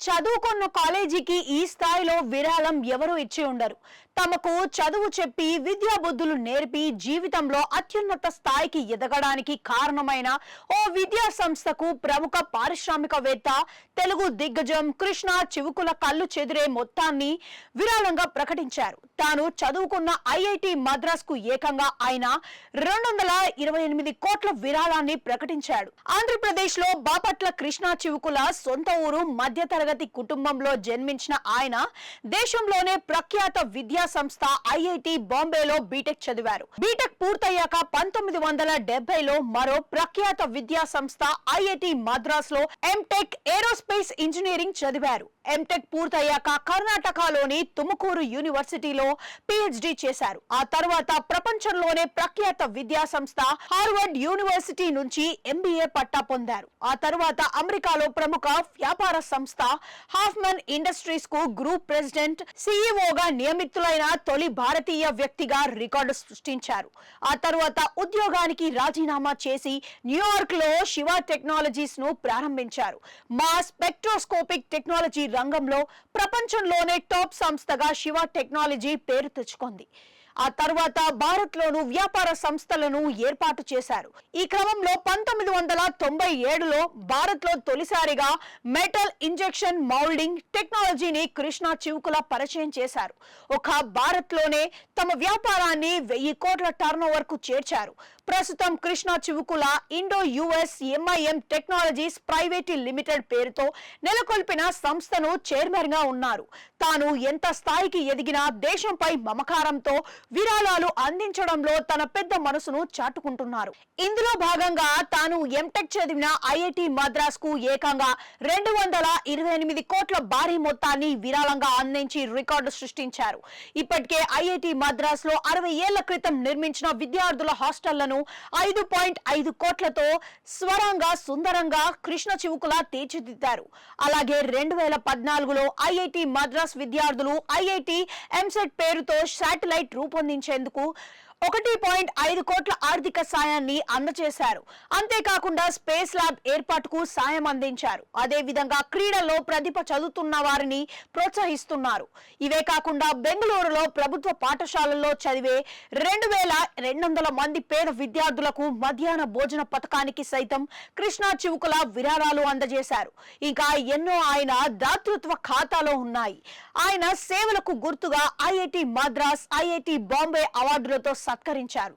చదువుకున్న కాలేజీకి ఈ స్థాయిలో విరాళం ఎవరూ ఇచ్చి ఉండరు. తమకు చదువు చెప్పి విద్యా బుద్ధులు నేర్పి జీవితంలో అత్యున్నత స్థాయికి ఎదగడానికి కారణమైన ఓ విద్యా సంస్థకు ప్రముఖ పారిశ్రామికవేత్త తెలుగు దిగ్గజం కృష్ణ చివుకుల కళ్ళు చెదిరే మొత్తాన్ని విరాళంగా ప్రకటించారు. తాను చదువుకున్న ఐఐటి మద్రాస్ కు ఏకంగా ఆయన 228 కోట్ల విరాళాన్ని ప్రకటించాడు. ఆంధ్రప్రదేశ్ లో బాపట్ల కృష్ణ చివుకుల సొంత ఊరు మధ్యతరగతి కుటుంబంలో జన్మించిన ఆయన దేశంలోనే ప్రఖ్యాత విద్యా సంస్థ ఐఐటి బాంబేలో బీటెక్ చదివారు. బీటెక్ పూర్తయ్యాక 1970లో మరో ప్రఖ్యాత విద్యా సంస్థ ఐఐటి మద్రాస్ లో ఎంటెక్ ఏరోస్పేస్ ఇంజనీరింగ్ చదివారు. ఎంటెక్ పూర్తయ్యాక కర్ణాటకలోని తుముకూరు యూనివర్సిటీలో పిహెచ్డి చేశారు. ఆ తర్వాత ప్రపంచంలోనే ప్రఖ్యాత విద్యా సంస్థ హార్వర్డ్ యూనివర్సిటీ నుంచి ఎంబీఏ పట్టా పొందారు. ఆ తర్వాత అమెరికాలో ప్రముఖ వ్యాపార సంస్థ హాఫ్మన్ ఇండస్ట్రీస్ కు గ్రూప్ ప్రెసిడెంట్ సిఇఓగా నియమితులైన తొలి భారతీయ వ్యక్తిగా రికార్డు సృష్టించారు. ఆ తర్వాత ఉద్యోగానికి రాజీనామా చేసి న్యూయార్క్ లో శివ టెక్నాలజీస్ ను ప్రారంభించారు. మా స్పెక్ట్రోస్కోపిక్ టెక్నాలజీ రంగంలో ప్రపంచంలోనే టాప్ సంస్థగా శివ టెక్నాలజీ పేరు తెచ్చుకుంది. ఆ తర్వాత భారత్ లోను వ్యాపార సంస్థలను ఏర్పాటు చేశారు. ఈ క్రమంలో 1997లో భారత్ లో తొలిసారిగా మెటల్ ఇంజెక్షన్ మౌల్డింగ్ టెక్నాలజీని కృష్ణ చివుకుల పరిచయం చేశారు. ఒక భారత్ లోనే తమ వ్యాపారాన్ని 1000 కోట్ల టర్నోవర్ కు చేర్చారు. ప్రస్తుతం Krishna Chivukula Indo US MIM technologies private limited పేరుతో నెలకొల్పిన సంస్థను చైర్మన్ గా ఉన్నారు. తాను ఎంత స్థాయికి ఎదిగినా దేశంపై మమకారంతో విరాళాలు అందించడంలో తన పెద్ద మనసును చాటుకుంటున్నారు. ఇందులో భాగంగా తాను ఎంటెక్ చదివిన ఐఐటి మద్రాస్ కు ఏకంగా 228 కోట్ల భారీ మొత్తాన్ని విరాళంగా అందించి రికార్డు సృష్టించారు. ఇప్పటికే ఐఐటి మద్రాస్ లో 60 ఏళ్ల క్రితం నిర్మించిన విద్యార్థుల హాస్టళ్లను 5.5 కోట్లతో స్వరంగా సుందరంగా కృష్ణ చివుకుల తీర్చిదిద్దారు. అలాగే 2014లో ఐఐటి మద్రాస్ విద్యార్థులు ఐఐటి ఎంసెట్ పేరుతో శాటిలైట్ రూపొందించేందుకు 1.5 కోట్ల ఆర్థిక సాయాన్ని అందజేశారు. అంతేకాకుండా స్పేస్ ల్యాబ్ ఏర్పాటుకు సాయం అందించారు. అదే విధంగా క్రీడల్లో ప్రతిభ చదువుతున్న వారిని ప్రోత్సహిస్తున్నారు. ఇవే కాకుండా బెంగళూరులో ప్రభుత్వ పాఠశాలల్లో చదివే 2200 మంది పేద విద్యార్థులకు మధ్యాహ్న భోజన పథకానికి సైతం కృష్ణ చివుకుల విరాళాలు అందజేశారు. ఇంకా ఎన్నో ఆయన దాతృత్వ ఖాతాలో ఉన్నాయి. ఆయన సేవలకు గుర్తుగా ఐఐటి మద్రాస్, ఐఐటి బాంబే అవార్డులతో సత్కరించారు.